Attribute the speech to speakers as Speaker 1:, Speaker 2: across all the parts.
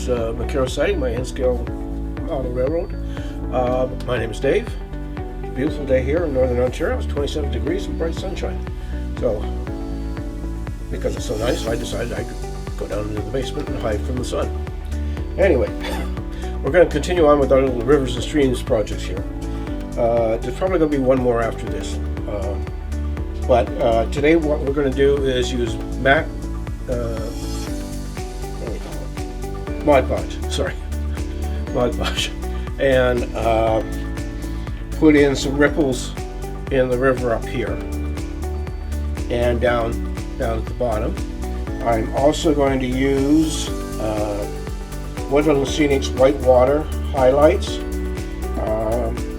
Speaker 1: is Macaro Sighting, my N-scale model railroad. My name is Dave. Beautiful day here in Northern Ontario. It's 27 degrees and bright sunshine. So, because it's so nice, I decided I could go down into the basement and hide from the sun. Anyway, we're going to continue on with our little rivers and streams projects here. There's probably going to be one more after this. But today what we're going to do is use Mod Podge, and put in some ripples in the river up here and down at the bottom. I'm also going to use Woodland Scenics White Water highlights,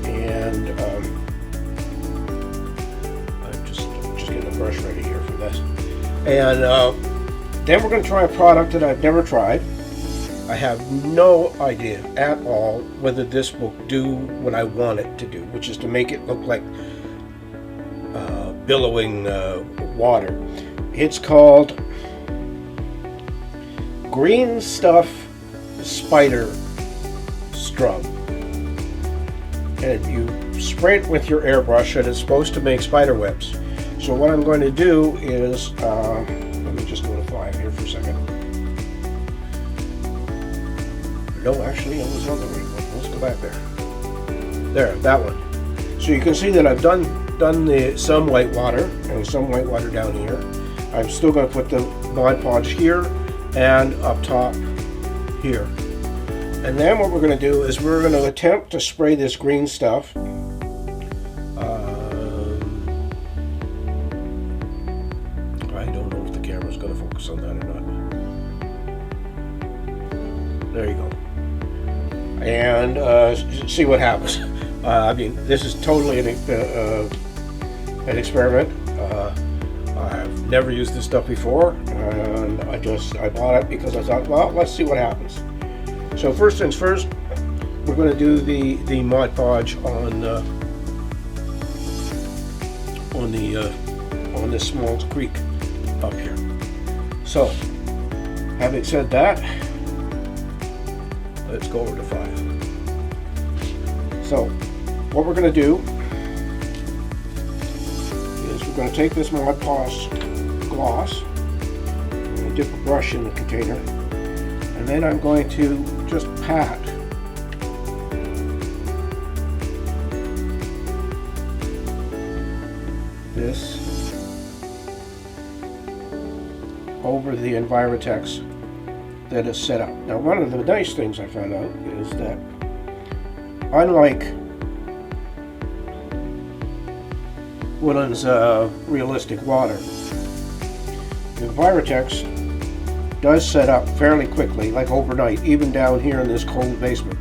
Speaker 1: and I'm just getting a brush ready here for this. And then we're going to try a product that I've never tried. I have no idea at all whether this will do what I want it to do, which is to make it look like billowing water. It's called Green Stuff Spider Serum, and you spray it with your airbrush, and it's supposed to make spider webs. So what I'm going to do is, let me just go to 5 here for a second. No, actually, it was on the right one. Let's go back there. There, that one. So you can see that I've done some white water and some white water down here. I'm still going to put the Mod Podge here and up top here. And then what we're going to do is we're going to attempt to spray this green stuff. I don't know if the camera's going to focus on that or not. There you go. And see what happens. I mean, this is totally an experiment. I've never used this stuff before, and I bought it because I thought, well, let's see what happens. So first things first, we're going to do the Mod Podge on this small creek up here. So, having said that, let's go over to 5. So, what we're going to do is we're going to take this Mod Podge gloss, I'm going to dip a brush in the container, and then I'm going to just pat this over the Envirotex that is set up. Now, one of the nice things I found out is that unlike Woodland's realistic water, the Envirotex does set up fairly quickly, like overnight, even down here in this cold basement.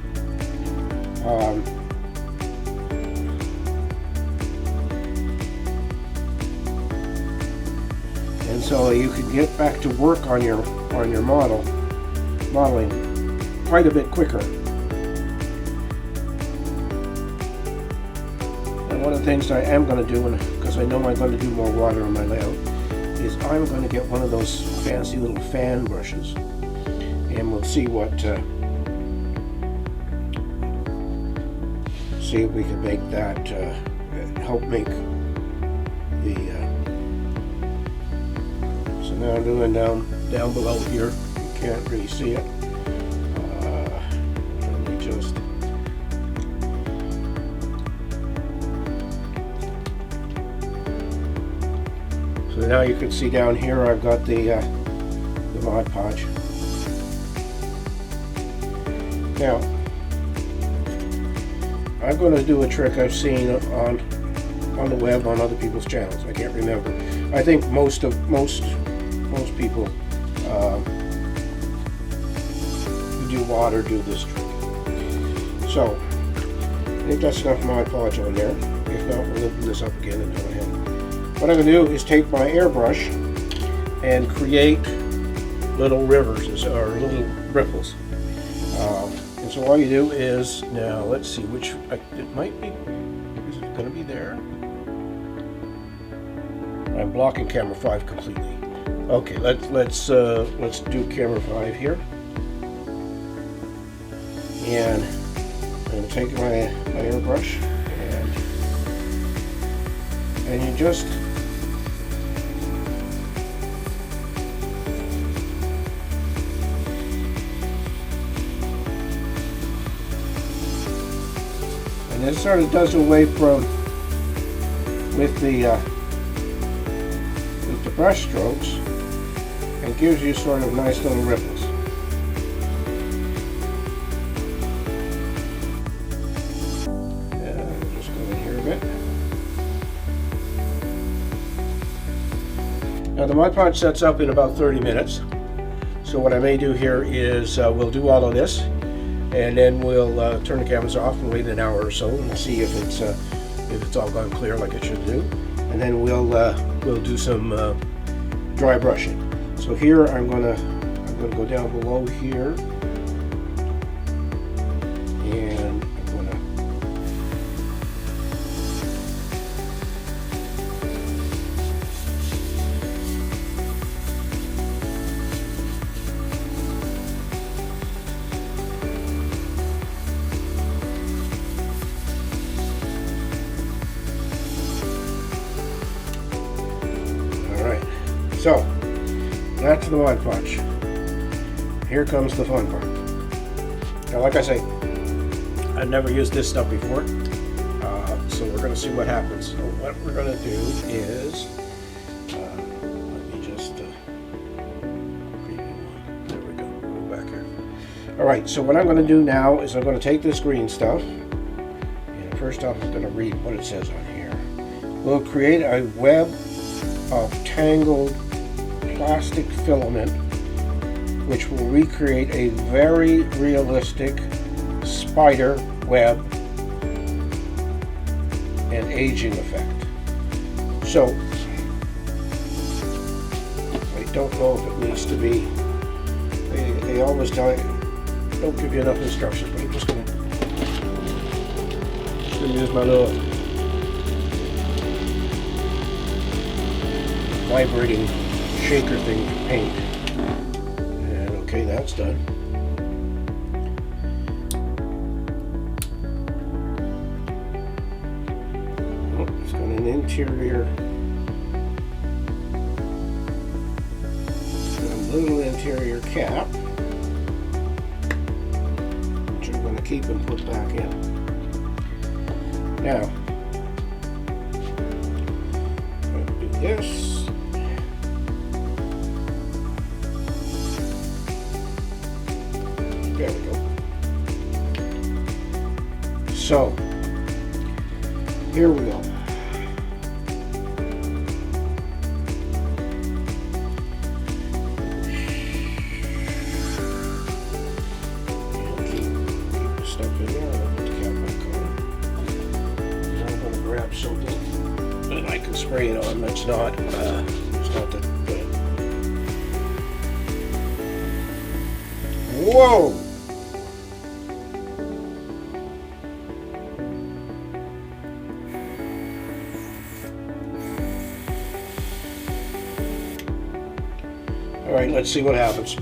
Speaker 1: And so you can get back to work on your modeling quite a bit quicker. And one of the things I am going to do, because I know I'm going to do more water on my layout, is I'm going to get one of those fancy little fan brushes, and we'll see see if we can make that help make the. So now I'm doing down below here. You can't really see it. Let me just. So now you can see down here I've got the Mod Podge. Now I'm going to do a trick I've seen on the web on other people's channels. I can't remember. I think most people who do water do this trick. So I think that's enough Mod Podge on there. If not, we'll open this up again and go ahead. What I'm going to do is take my airbrush and create little rivers or little ripples. And so all you do is, now let's see which, it might be, is it going to be there? I'm blocking camera 5 completely. Okay, let's do camera 5 here. And I'm going to take my airbrush and you just this sort of does away with the brush strokes and gives you sort of nice little ripples. Just go in here a bit. Now the Mod Podge sets up in about 30 minutes. So what I may do here is we'll do all of this, and then we'll turn the cameras off and wait an hour or so and see if it's all gone clear like it should do. And then we'll do some dry brushing. So here I'm gonna go down below here, and I'm gonna So, that's the Mod Podge. Here comes the fun part. Now, like I say, I've never used this stuff before, so we're going to see what happens. So what we're going to do is, let me just preview one. There we go. Go back here. All right. So what I'm going to do now is I'm going to take this green stuff, and first off, I'm going to read what it says on here. We'll create a web of tangled plastic filament which will recreate a very realistic spider web and aging effect. So I don't know if it needs to be, they always tell you, don't give you enough instructions, but I'm just going to use my little vibrating shaker thing to paint. And okay, that's done. Oh, it's got an interior, a little interior cap, which I'm going to keep and put back in. Now, I'm going to do this. There we go. So, here we go. Keep the stuff in there. I'll put the cap back on. And I'm going to grab something that I can spray it on. That's not that good. Whoa! All right, let's see what happens.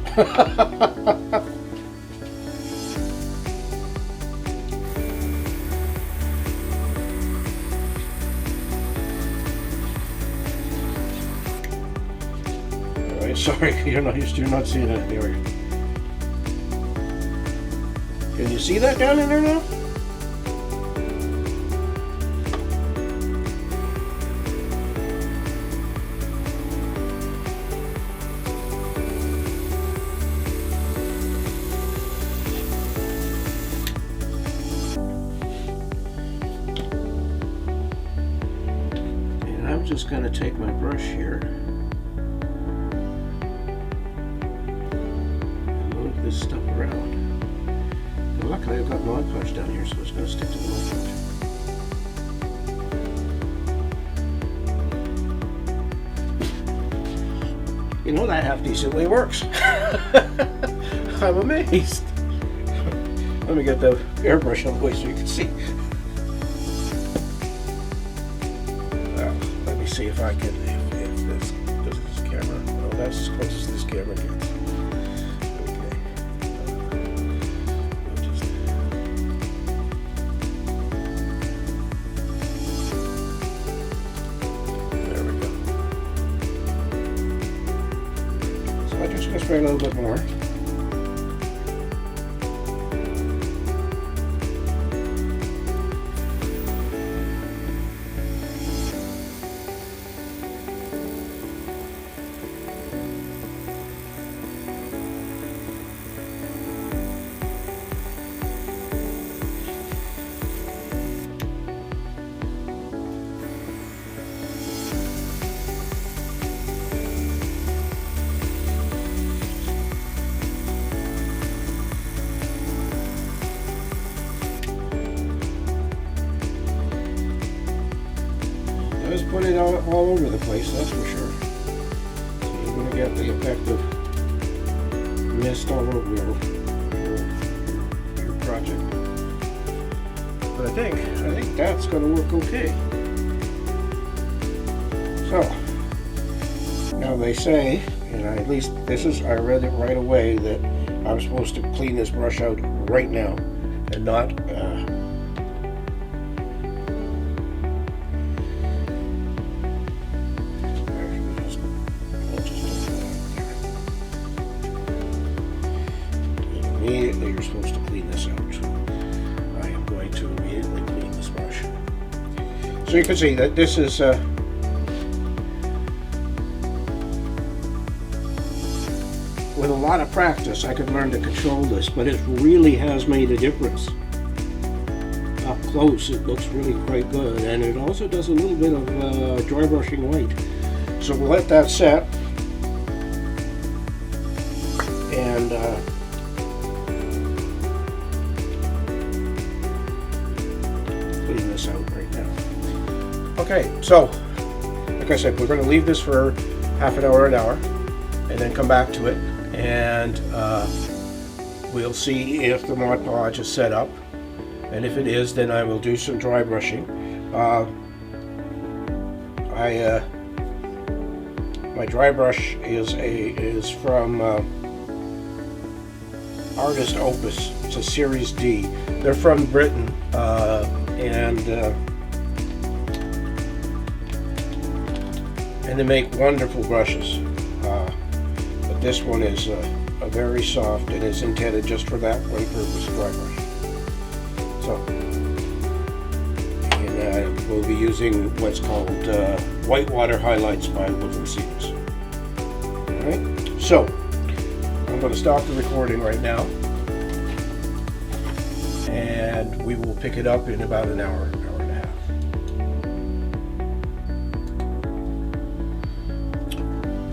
Speaker 1: All right, sorry, you're not seeing it. There we go. Can you see that down in there now? And I'm just going to take my brush here and move this stuff around. And luckily I've got Mod Podge down here, so it's going to stick to the Mod Podge. You know, that half decently works. I'm amazed. Let me get the airbrush out of the way so you can see. Well, let me see if I can, if this camera, well, that's as close as this camera gets. Okay. We'll just try a little bit more. Just put it all over the place, that's for sure. So you're going to get the effect of mist all over your project. But I think that's going to work okay. So now they say, and at least I read it right away, that I'm supposed to clean this brush out right now and not immediately. You're supposed to clean this out. I am going to immediately clean this brush. So you can see that this is with a lot of practice I could learn to control this, but it really has made a difference. Up close it looks really quite good, and it also does a little bit of dry brushing white. So we'll let that set, and clean this out right now. Okay, so like I said, we're going to leave this for half an hour, and then come back to it, and we'll see if the Mod Podge is set up, and if it is, then I will do some dry brushing. My dry brush is from Artist Opus. It's a Series D. They're from Britain, and they make wonderful brushes. But this one is a very soft, and is intended just for that one purpose, dry brush. So, and we'll be using what's called White Water Highlights by Woodland Scenics. Alright, so I'm going to stop the recording right now, and we will pick it up in about an hour and a half.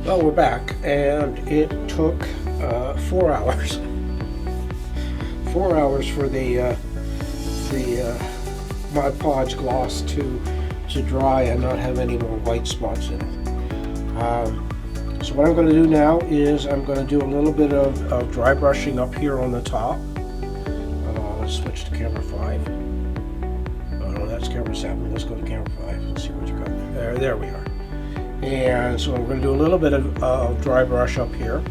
Speaker 1: Well, we're back, and it took 4 hours. 4 hours for the Mod Podge gloss to dry and not have any more white spots in it. So what I'm going to do now is I'm going to do a little bit of dry brushing up here on the top. Let's switch to camera 5. Oh no, that's camera 7. Let's go to camera 5 and see what you got there. There we are. And so I'm going to do a little bit of dry brush up here.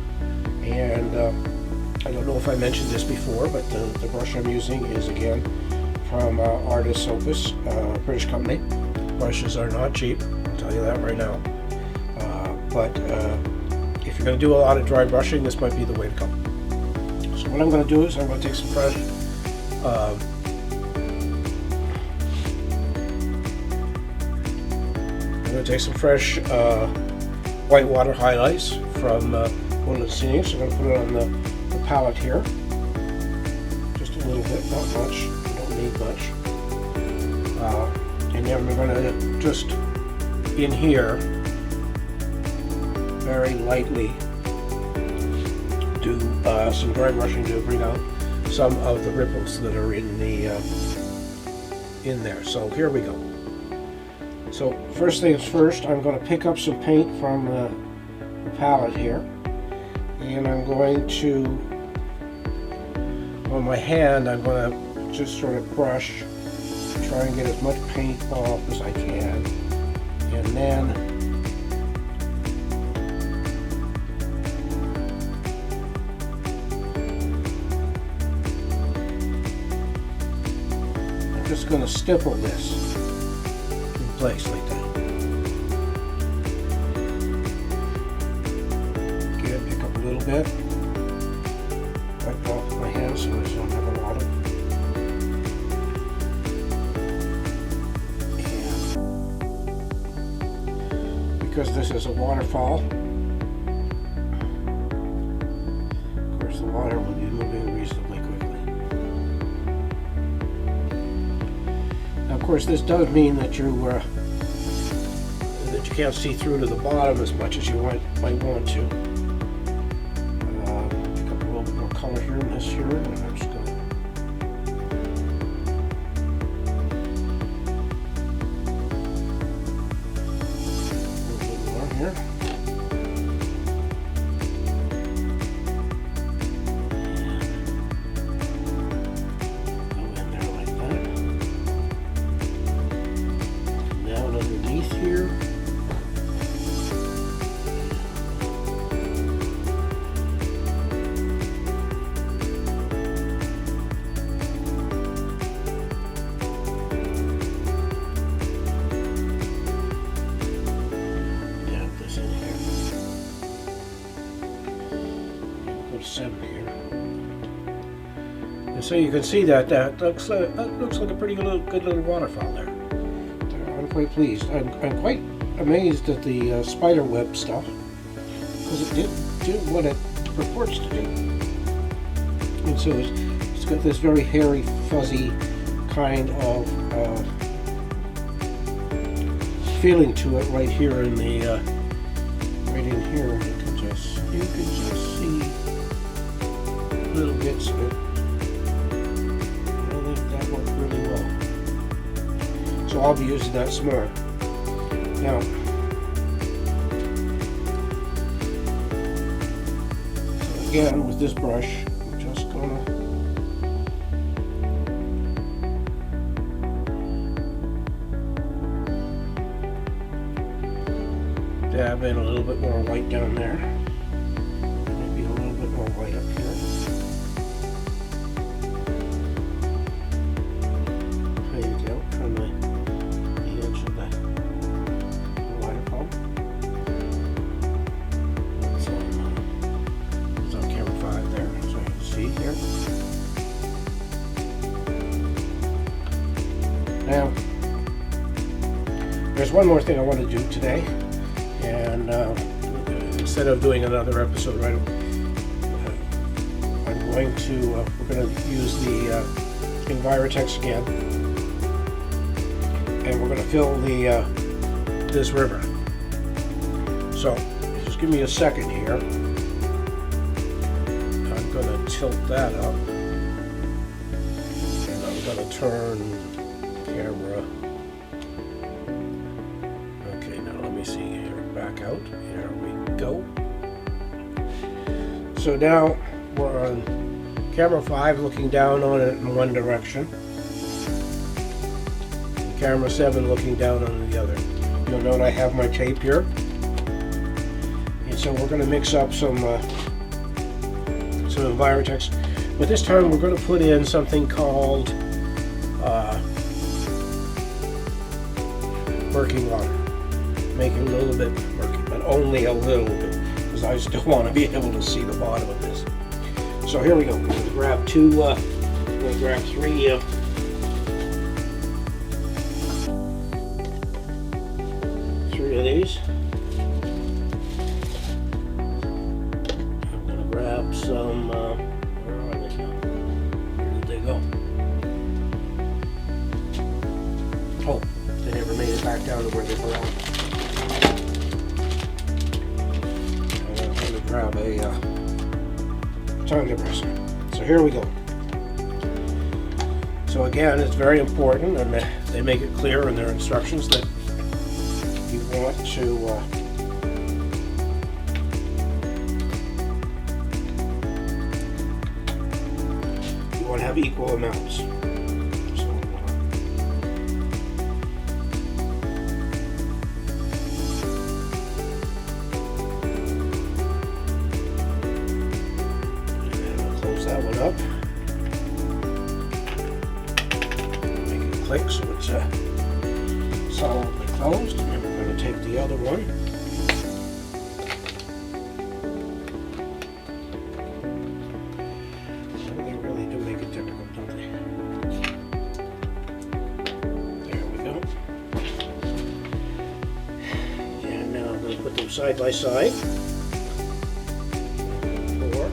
Speaker 1: And I don't know if I mentioned this before, but the brush I'm using is again from Artist Opus, British company. Brushes are not cheap, I'll tell you that right now. But if you're going to do a lot of dry brushing, this might be the way to go. So what I'm going to do is I'm going to take some fresh white water highlights from Woodland Scenics. I'm going to put it on the palette here. Just a little bit, not much. You don't need much. And then we're going to just in here very lightly do some dry brushing to bring out some of the ripples that are in there. So here we go. So first things first, I'm going to pick up some paint from the palette here, and I'm going to, on my hand, I'm going to just sort of brush, try and get as much paint off as I can, and then I'm just going to stipple this in place like that. Again, pick up a little bit. Wipe off my hands so I don't have a lot of. And because this is a waterfall, of course the water will be moving reasonably quickly. Now, of course, this does mean that you can't see through to the bottom as much as you might want to. Pick up a little bit more color here in this here, and I'm just going to a little bit more here. Go in there like that. Down underneath here. Center here, and so you can see that looks like a pretty good little waterfall there. I'm quite pleased. I'm quite amazed at the spider web stuff, because it did what it purports to do. And so it's got this very hairy, fuzzy kind of feeling to it right here in the right in here. You can just see little bits of it. I think that worked really well. So I'll be using that some more. Now, so again with this brush, I'm just gonna dab in a little bit more white down there. Maybe a little bit more white up here. Now, there's one more thing I want to do today, and instead of doing another episode, right, we're going to use the Envirotex again, and we're going to fill this river. So, just give me a second here. I'm going to tilt that up, and I'm going to turn camera. Okay, now let me see here. Back out. Here we go. So now we're on camera 5, looking down on it in one direction. And camera 7 looking down on the other. You'll note I have my tape here. And so we're going to mix up some Envirotex. But this time we're going to put in something called murky water. Make it a little bit murky, but only a little bit, because I still want to be able to see the bottom of this. So here we go. We're going to grab three of these. I'm going to grab some, where are they now? Where did they go? Oh, they never made it back down to where they belong. I'm going to grab a tongue depressor. So here we go. So again, it's very important, and they make it clear in their instructions that you want to have equal amounts. So, and I'll close that one up. Make it click so it's solidly closed. And then we're going to take the other one. them side by side. Pour.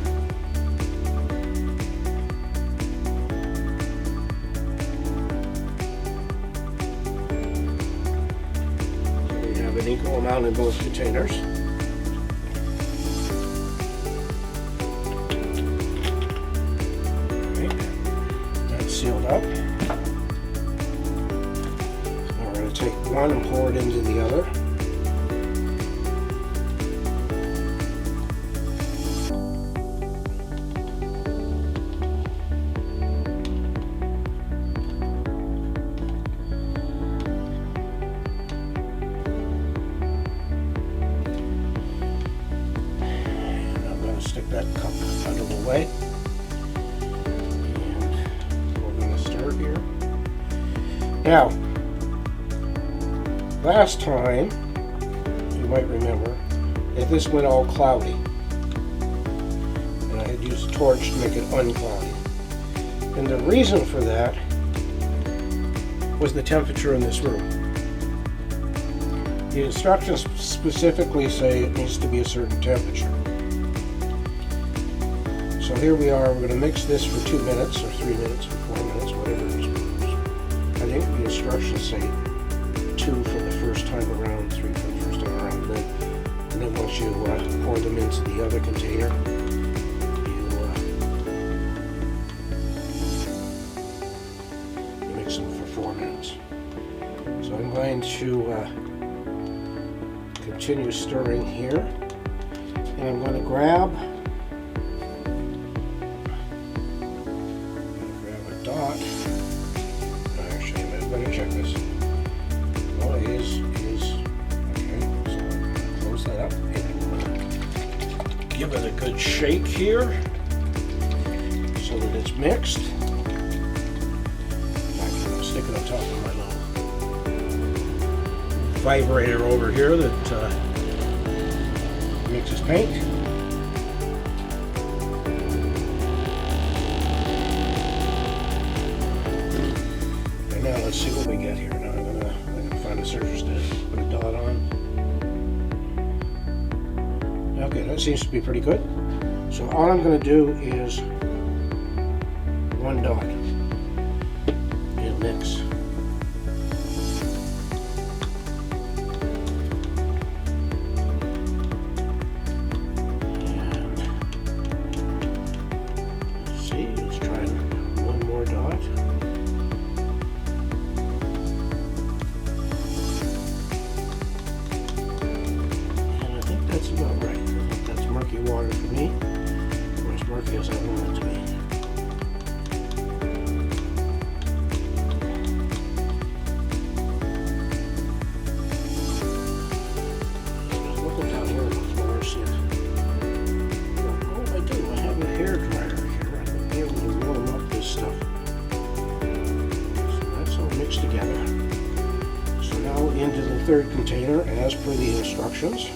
Speaker 1: So we have an equal amount in both containers. Sealed up. Now we're going to take one and pour it into the other. And I'm going to stick that cup out of the way. Here. Now, last time, you might remember, that this went all cloudy. And I had used a torch to make it uncloudy. And the reason for that was the temperature in this room. The instructions specifically say it needs to be a certain temperature. So here we are, we're going to mix this for 2 minutes, or 3 minutes, or 4 minutes, whatever it is. I think the instructions say 2 for the first time around, 3 for the first time around. And then once you pour them into the other container, you mix them for 4 minutes. So I'm going to continue stirring here, and I'm going to grab a dot. Actually, I'm going to check this. Well, it is okay. So I'm going to close that up and give it a good shake here so that it's mixed. I'm going to stick it on top of my little vibrator over here that mixes paint. Now let's see what we get here. Now I'm gonna find a surface to put a dot on. Okay, that seems to be pretty good. So all I'm gonna do is 1 dot and mix. And let's see, let's try 1 more dot. That's about right. I think that's murky water for me, or as murky as I want it to be. Looking down here before I see it. Oh, I do. I have a hairdryer here. I might be able to warm up this stuff. So that's all mixed together. So now into the 3rd container as per the instructions.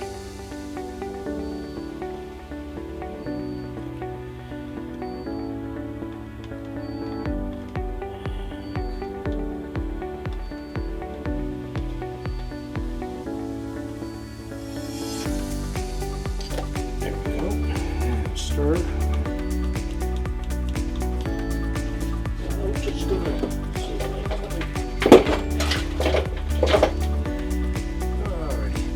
Speaker 1: Stir. I'm just gonna see if I can. Alrighty.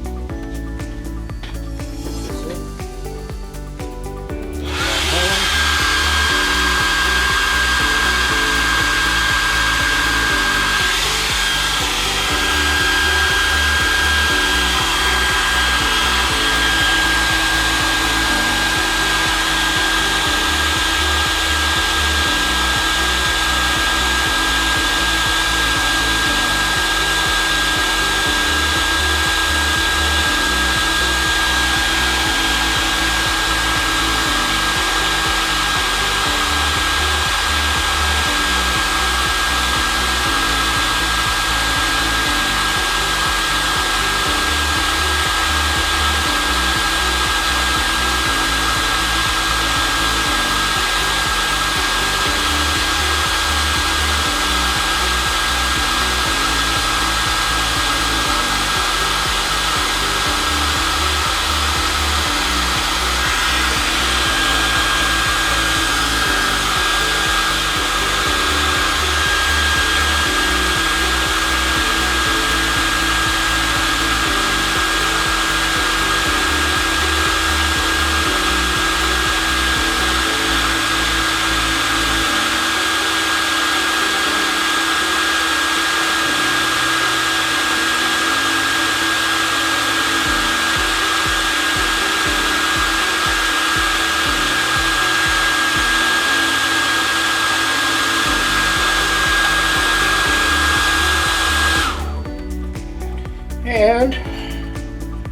Speaker 1: And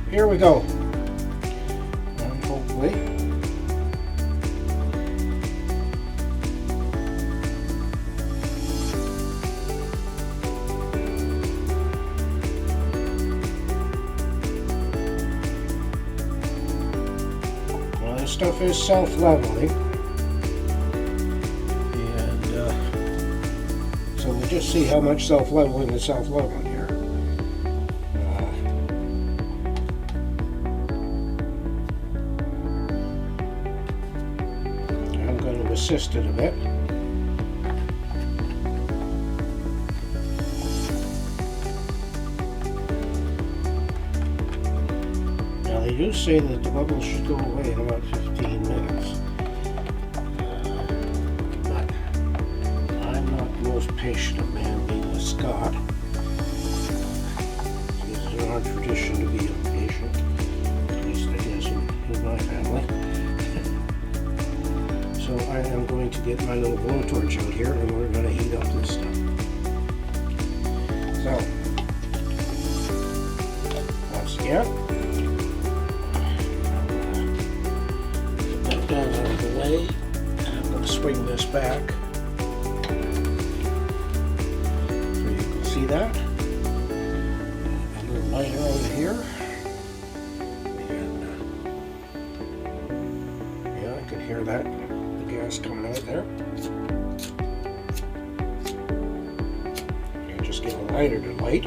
Speaker 1: here we go. And hopefully this stuff is self-leveling, and so we'll just see how much self-leveling is self-leveling here. I'm going to assist it a bit. They do say that the bubbles should go away in about 15 minutes. But I'm not the most patient of man, being a Scot. It's in our tradition to be impatient, at least I guess in my family. So I am going to get my little blowtorch out here and we're going to heat up this stuff. So, once again, out of the way, and I'm going to swing this back so you can see that. A little lighter over here, and yeah, I can hear that, the gas coming out there. You just get a lighter to light.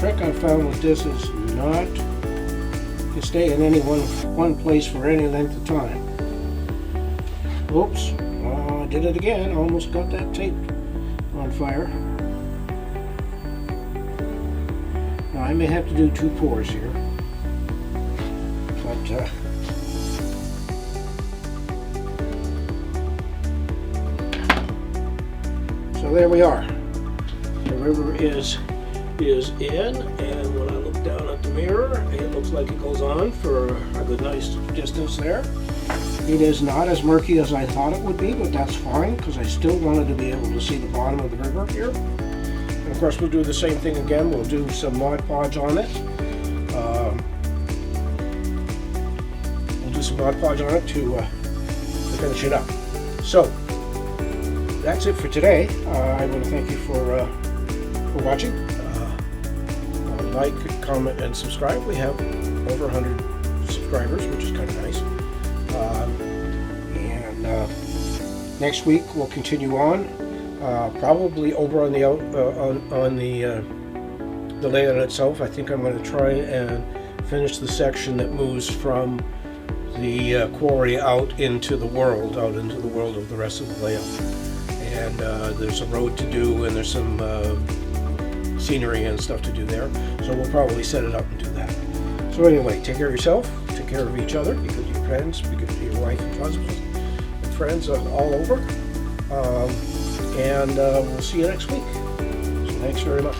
Speaker 1: The trick I found with this is not to stay in any one place for any length of time. Oops, I did it again. Almost got that tape on fire. Now I may have to do 2 pours here, but so there we are. The river is in, and when I look down at the mirror, it looks like it goes on for a good nice distance there. It is not as murky as I thought it would be, but that's fine because I still wanted to be able to see the bottom of the river here. And of course we'll do the same thing again. We'll do some Mod Podge on it. We'll do some Mod Podge on it to finish it up. So that's it for today. I want to thank you for watching. Like, comment, and subscribe. We have over 100 subscribers, which is kind of nice. And next week we'll continue on, probably over on the layout itself. I think I'm going to try and finish the section that moves from the quarry out into the world of the rest of the layout. And there's a road to do, and there's some scenery and stuff to do there, so we'll probably set it up and do that. So anyway, take care of yourself, take care of each other, be good to your friends, be good to your wife and husband and friends all over, and we'll see you next week. So thanks very much.